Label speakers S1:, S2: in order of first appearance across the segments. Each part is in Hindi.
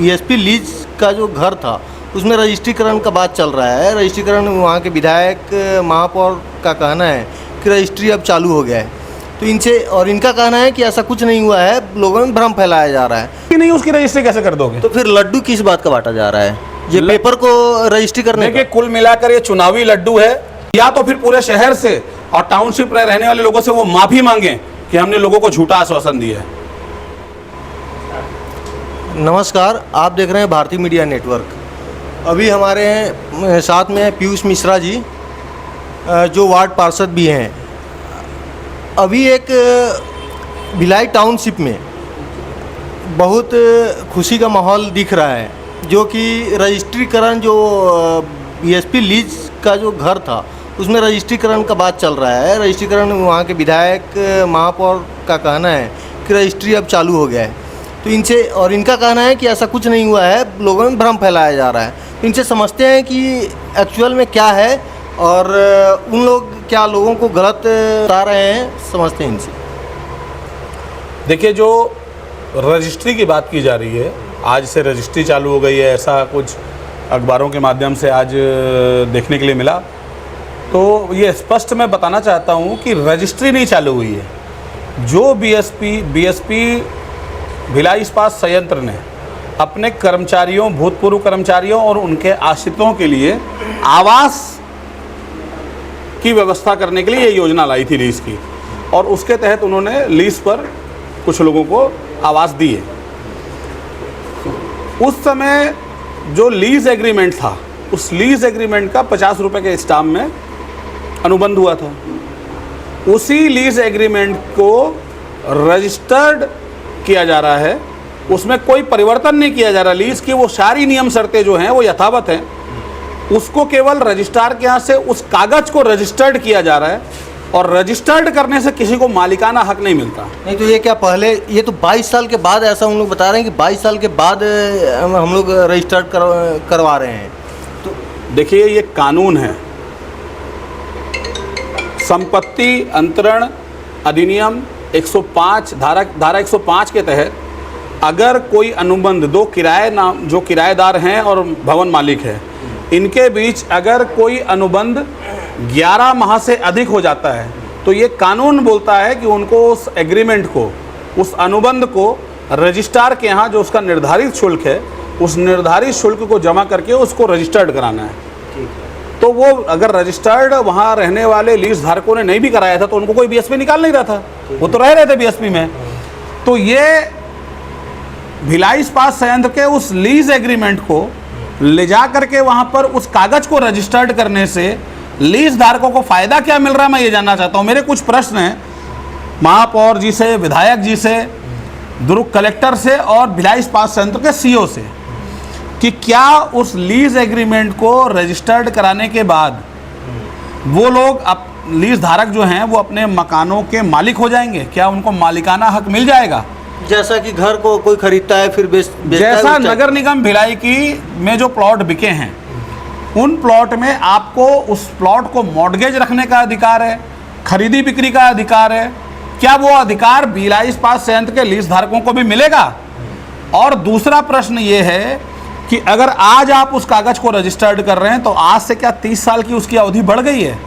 S1: बीएसपी लीज का जो घर था उसमें रजिस्ट्रीकरण का बात चल रहा है। रजिस्ट्रीकरण वहाँ के विधायक महापौर का कहना है कि रजिस्ट्री अब चालू हो गया है। तो इनका कहना है कि ऐसा कुछ नहीं हुआ है, लोगों में भ्रम फैलाया जा रहा है
S2: कि नहीं। उसकी रजिस्ट्री कैसे कर दोगे?
S1: तो फिर लड्डू किस बात का बांटा जा रहा है? ये पेपर को रजिस्ट्री करने
S2: देखिए, कुल मिलाकर ये चुनावी लड्डू है। या तो फिर पूरे शहर से और टाउनशिप में रहने वाले लोगों से वो माफी मांगे कि हमने लोगों को झूठा आश्वासन दिया है।
S1: नमस्कार, आप देख रहे हैं भारतीय मीडिया नेटवर्क। अभी हमारे साथ में पीयूष मिश्रा जी, जो वार्ड पार्षद भी हैं। अभी एक भिलाई टाउनशिप में बहुत खुशी का माहौल दिख रहा है, जो कि रजिस्ट्रीकरण जो बीएसपी लीज का जो घर था उसमें रजिस्ट्रीकरण का बात चल रहा है। रजिस्ट्रीकरण वहाँ के विधायक महापौर का कहना है कि रजिस्ट्री अब चालू हो गया है। तो इनका कहना है कि ऐसा कुछ नहीं हुआ है, लोगों में भ्रम फैलाया जा रहा है। तो इनसे समझते हैं कि एक्चुअल में क्या है और उन लोग क्या लोगों को गलत बता रहे हैं, समझते हैं इनसे।
S2: देखिए, जो रजिस्ट्री की बात की जा रही है, आज से रजिस्ट्री चालू हो गई है, ऐसा कुछ अखबारों के माध्यम से आज देखने के लिए मिला। तो ये स्पष्ट मैं बताना चाहता हूँ कि रजिस्ट्री नहीं चालू हुई है। जो बीएसपी भिलाई इस्पात संयंत्र ने अपने कर्मचारियों, भूतपूर्व कर्मचारियों और उनके आश्रितों के लिए आवास की व्यवस्था करने के लिए ये योजना लाई थी लीज की, और उसके तहत उन्होंने लीज पर कुछ लोगों को आवास दिए। उस समय जो लीज एग्रीमेंट था, उस लीज एग्रीमेंट का 50 रुपये के स्टाम्प में अनुबंध हुआ था। उसी लीज एग्रीमेंट को रजिस्टर्ड किया जा रहा है, उसमें कोई परिवर्तन नहीं किया जा रहा। लीज की वो सारी नियम शर्तें जो हैं वो यथावत हैं, उसको केवल रजिस्ट्रार के यहाँ से उस कागज को रजिस्टर्ड किया जा रहा है, और रजिस्टर्ड करने से किसी को मालिकाना हक नहीं मिलता।
S1: नहीं तो ये क्या पहले, ये तो 22 साल के बाद ऐसा हम लोग बता रहे हैं कि 22 साल के बाद हम लोग रजिस्टर्ड करवा रहे हैं।
S2: तो देखिए, ये कानून है, संपत्ति अंतरण अधिनियम 105 धारा 105 के तहत अगर कोई अनुबंध जो किराएदार हैं और भवन मालिक है, इनके बीच अगर कोई अनुबंध 11 माह से अधिक हो जाता है, तो ये कानून बोलता है कि उनको उस एग्रीमेंट को, उस अनुबंध को रजिस्ट्रार के यहाँ जो उसका निर्धारित शुल्क है, उस निर्धारित शुल्क को जमा करके उसको रजिस्टर्ड कराना है। तो वो अगर रजिस्टर्ड वहाँ रहने वाले लीज धारकों ने नहीं भी कराया था तो उनको कोई बीएसपी निकाल नहीं रहा था, वो तो रह रहे थे बीएसपी में। तो ये भिलाई इस्पात संयंत्र के उस लीज एग्रीमेंट को ले जा करके वहाँ पर उस कागज को रजिस्टर्ड करने से लीज धारकों को फ़ायदा क्या मिल रहा है, मैं ये जानना चाहता हूँ। मेरे कुछ प्रश्न हैं महापौर जी से, विधायक जी से, दुर्ग कलेक्टर से और भिलाई इस्पात संयंत्र के सीईओ से, कि क्या उस लीज एग्रीमेंट को रजिस्टर्ड कराने के बाद वो लोग लीज धारक जो हैं वो अपने मकानों के मालिक हो जाएंगे? क्या उनको मालिकाना हक मिल जाएगा?
S1: जैसा कि घर को कोई खरीदता है फिर बेचता
S2: जैसा
S1: है।
S2: नगर निगम भिलाई की में जो प्लॉट बिके हैं, उन प्लॉट में आपको उस प्लॉट को मॉर्गेज रखने का अधिकार है, खरीदी बिक्री का अधिकार है। क्या वो अधिकार भिलाई इस्पात संयंत्र के लीज धारकों को भी मिलेगा? और दूसरा प्रश्न ये है कि अगर आज आप उस कागज को रजिस्टर्ड कर रहे हैं तो आज से क्या 30 साल की उसकी अवधि बढ़ गई है?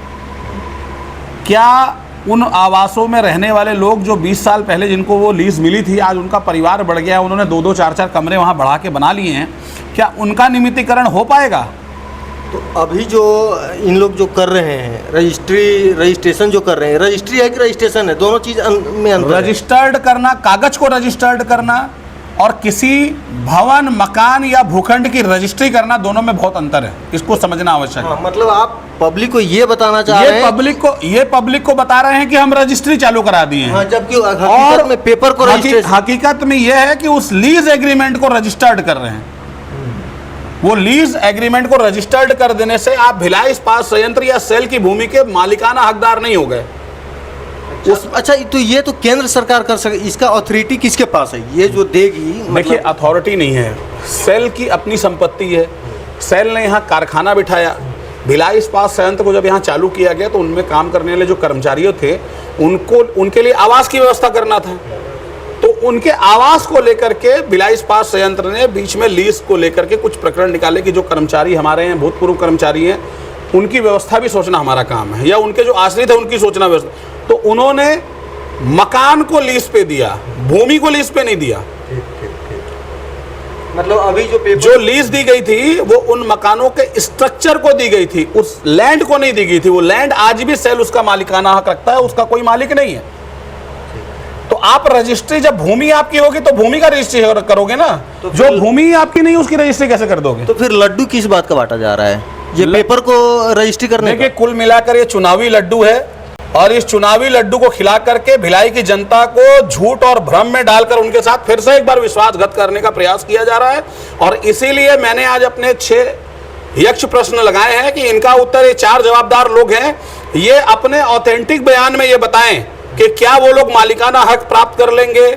S2: क्या उन आवासों में रहने वाले लोग जो 20 साल पहले जिनको वो लीज मिली थी, आज उनका परिवार बढ़ गया, उन्होंने 2-2 4-4 कमरे वहाँ बढ़ा के बना लिए हैं, क्या उनका नियमितीकरण हो पाएगा?
S1: तो अभी जो इन लोग जो कर रहे हैं रजिस्ट्रेशन जो कर रहे हैं, रजिस्ट्री है कि रजिस्ट्रेशन है, दोनों चीज़ में अंतर है।
S2: रजिस्टर्ड करना, कागज को रजिस्टर्ड करना और किसी भवन, मकान या भूखंड की रजिस्ट्री करना, दोनों में बहुत अंतर है। इसको समझना आवश्यक है।
S1: मतलब आप पब्लिक को ये बताना चाह रहे हैं,
S2: पब्लिक को बता रहे हैं कि हम रजिस्ट्री चालू करा दिए हैं,
S1: जबकि हकीकत में पेपर को
S2: हकीकत में यह है कि उस लीज एग्रीमेंट को रजिस्टर्ड कर रहे हैं। वो लीज एग्रीमेंट को रजिस्टर्ड कर देने से आप भिलाई इस्पात संयंत्र या सेल की भूमि के मालिकाना हकदार नहीं हो गए।
S1: अच्छा, तो ये तो केंद्र सरकार कर सके, इसका अथॉरिटी किसके पास है? ये जो देगी,
S2: देखिए, अथॉरिटी नहीं है, सेल की अपनी संपत्ति है। सेल ने यहाँ कारखाना बिठाया। भिलाई इस्पात संयंत्र को जब यहाँ चालू किया गया तो उनमें काम करने वाले जो कर्मचारी थे, उनके लिए आवास की व्यवस्था करना था। तो उनके आवास को लेकर के भिलाई इस्पात संयंत्र ने बीच में लीज को लेकर के कुछ प्रकरण निकाले कि जो कर्मचारी हमारे हैं, भूतपूर्व कर्मचारी हैं, उनकी व्यवस्था भी सोचना हमारा काम है, या उनके जो आश्रित है उनकी सोचना व्यवस्था। तो उन्होंने मकान को लीज पे दिया, भूमि को लीज पे नहीं दिया।
S1: मतलब अभी
S2: जो लीज दी गई थी वो उन मकानों के स्ट्रक्चर को दी गई थी, उस लैंड को नहीं दी गई थी। वो लैंड आज भी सेल उसका मालिकाना हक रखता है, उसका कोई मालिक नहीं है। तो आप रजिस्ट्री, जब भूमि आपकी होगी तो भूमि का रजिस्ट्री करोगे ना, तो जो भूमि आपकी नहीं उसकी रजिस्ट्री कैसे कर दोगे?
S1: तो फिर लड्डू किस बात का बांटा जा रहा है, ये पेपर को रजिस्ट्री करने
S2: के? कुल मिलाकर ये चुनावी लड्डू है, और इस चुनावी लड्डू को खिला करके भिलाई की जनता को झूठ और भ्रम में डालकर उनके साथ फिर से एक बार विश्वासघात करने का प्रयास किया जा रहा है। और इसीलिए मैंने आज अपने 6 यक्ष प्रश्न लगाए हैं कि इनका उत्तर ये 4 जवाबदार लोग हैं, ये अपने ऑथेंटिक बयान में ये बताएं कि क्या वो लोग मालिकाना हक प्राप्त कर लेंगे,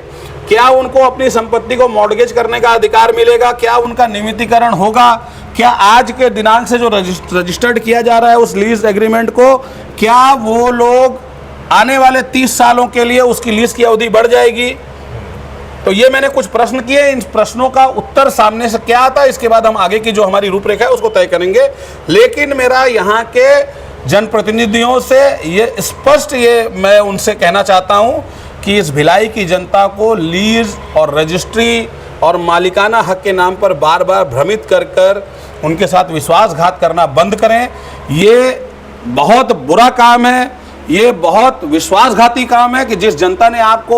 S2: क्या उनको अपनी संपत्ति को मॉर्गेज करने का अधिकार मिलेगा, क्या उनका नियमितीकरण होगा, क्या आज के दिनांक से जो रजिस्टर्ड किया जा रहा है उस लीज एग्रीमेंट को, क्या वो लोग आने वाले 30 सालों के लिए उसकी लीज की अवधि बढ़ जाएगी। तो ये मैंने कुछ प्रश्न किए, इन प्रश्नों का उत्तर सामने से क्या आता है इसके बाद हम आगे की जो हमारी रूपरेखा है उसको तय करेंगे। लेकिन मेरा यहाँ के जनप्रतिनिधियों से ये स्पष्ट, ये मैं उनसे कहना चाहता हूँ कि इस भिलाई की जनता को लीज और रजिस्ट्री और मालिकाना हक के नाम पर बार बार भ्रमित कर कर उनके साथ विश्वासघात करना बंद करें। ये बहुत बुरा काम है, ये बहुत विश्वासघाती काम है कि जिस जनता ने आपको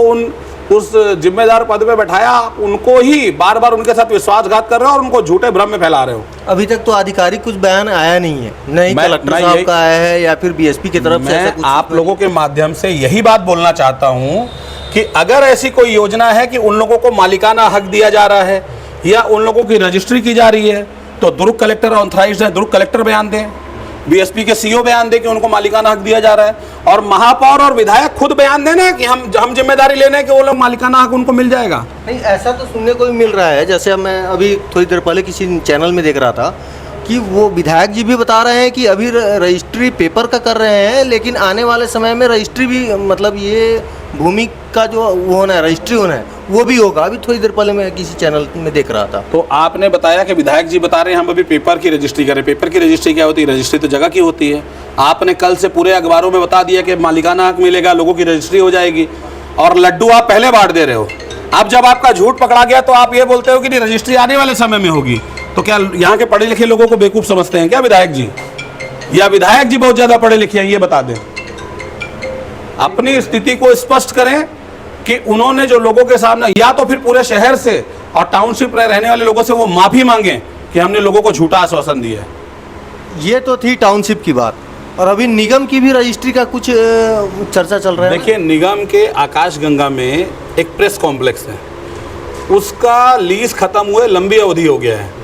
S2: उस जिम्मेदार पद पे बैठाया, आप उनको ही बार बार उनके साथ विश्वासघात कर रहे हो और उनको झूठे भ्रम में फैला रहे हो।
S1: अभी तक तो आधिकारिक कुछ बयान आया नहीं है, नहीं कलेक्टर साहब का आया है या फिर बीएसपी की तरफ से।
S2: मैं आप लोगों के माध्यम से यही बात बोलना चाहता हूँ कि अगर ऐसी कोई योजना है कि उन लोगों को मालिकाना हक दिया जा रहा है या उन लोगों की रजिस्ट्री की जा रही है, तो दुर्ग कलेक्टर ऑथराइज्ड है, दुर्ग कलेक्टर बयान दें, बीएसपी के सीईओ बयान दे कि उनको मालिकाना हक दिया जा रहा है, और महापौर और विधायक खुद बयान देना कि हम जिम्मेदारी लेने कि वो लोग मालिकाना हक उनको मिल जाएगा।
S1: नहीं, ऐसा तो सुनने को भी मिल रहा है। जैसे मैं अभी थोड़ी देर पहले किसी चैनल में देख रहा था कि वो विधायक जी भी बता रहे हैं कि अभी रजिस्ट्री पेपर का कर रहे हैं, लेकिन आने वाले समय में रजिस्ट्री भी, मतलब ये भूमि का जो वो होना है, रजिस्ट्री होना है, वो भी होगा। अभी थोड़ी देर पहले मैं किसी चैनल में देख रहा था।
S2: तो आपने बताया कि विधायक जी बता रहे हैं हम अभी पेपर की रजिस्ट्री करें। पेपर की रजिस्ट्री क्या होती है? रजिस्ट्री तो जगह की होती है। आपने कल से पूरे अखबारों में बता दिया कि मालिकाना हक मिलेगा, लोगों की रजिस्ट्री हो जाएगी, और लड्डू आप पहले बांट दे रहे हो। अब जब आपका झूठ पकड़ा गया तो आप ये बोलते हो कि नहीं, रजिस्ट्री आने वाले समय में होगी। तो क्या यहाँ के पढ़े लिखे लोगों को बेवकूफ़ समझते हैं क्या विधायक जी? या विधायक जी बहुत ज़्यादा पढ़े लिखे हैं? ये बता दें, अपनी स्थिति को स्पष्ट करें कि उन्होंने जो लोगों के सामने, या तो फिर पूरे शहर से और टाउनशिप में रहने वाले लोगों से वो माफ़ी मांगें कि हमने लोगों को झूठा आश्वासन दिया है।
S1: ये तो थी टाउनशिप की बात, और अभी निगम की भी रजिस्ट्री का कुछ चर्चा चल रहा है।
S2: देखिए, निगम के आकाशगंगा में एक प्रेस कॉम्प्लेक्स है, उसका लीज खत्म हुए लंबी अवधि हो गया है।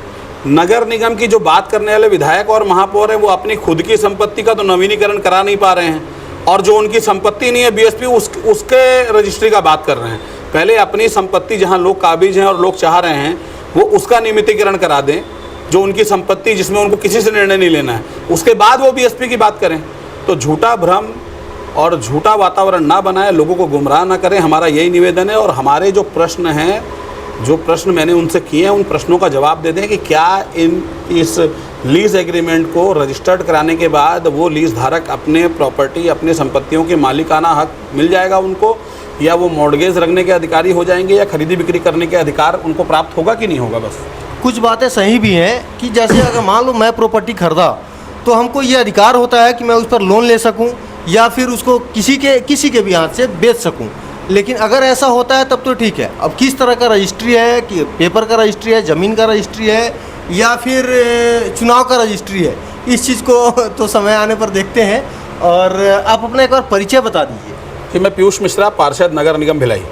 S2: नगर निगम की जो बात करने वाले विधायक और महापौर है, वो अपनी खुद की संपत्ति का तो नवीनीकरण करा नहीं पा रहे हैं, और जो उनकी संपत्ति नहीं है बीएसपी उसके रजिस्ट्री का बात कर रहे हैं। पहले अपनी संपत्ति जहां लोग काबिज हैं और लोग चाह रहे हैं वो उसका नियमितीकरण करा दें, जो उनकी संपत्ति जिसमें उनको किसी से निर्णय नहीं लेना है, उसके बाद वो बीएसपी की बात करें। तो झूठा भ्रम और झूठा वातावरण ना बनाए, लोगों को गुमराह ना करें, हमारा यही निवेदन है। और हमारे जो प्रश्न हैं, जो प्रश्न मैंने उनसे किए हैं, उन प्रश्नों का जवाब दे दें कि क्या इस लीज एग्रीमेंट को रजिस्टर्ड कराने के बाद वो लीज धारक अपने प्रॉपर्टी, अपने संपत्तियों के मालिकाना हक मिल जाएगा उनको, या वो मॉर्गेज रखने के अधिकारी हो जाएंगे, या खरीदी बिक्री करने के अधिकार उनको प्राप्त होगा कि नहीं होगा। बस
S1: कुछ बातें सही भी हैं कि जैसे अगर मान लो मैं प्रॉपर्टी खरीदा तो हमको ये अधिकार होता है कि मैं उस पर लोन ले सकूं या फिर उसको किसी के भी हाथ से बेच सकूं। लेकिन अगर ऐसा होता है तब तो ठीक है। अब किस तरह का रजिस्ट्री है, कि पेपर का रजिस्ट्री है, ज़मीन का रजिस्ट्री है, या फिर चुनाव का रजिस्ट्री है, इस चीज़ को तो समय आने पर देखते हैं। और आप अपना एक बार परिचय बता दीजिए।
S2: कि मैं पीयूष मिश्रा, पार्षद नगर निगम भिलाई।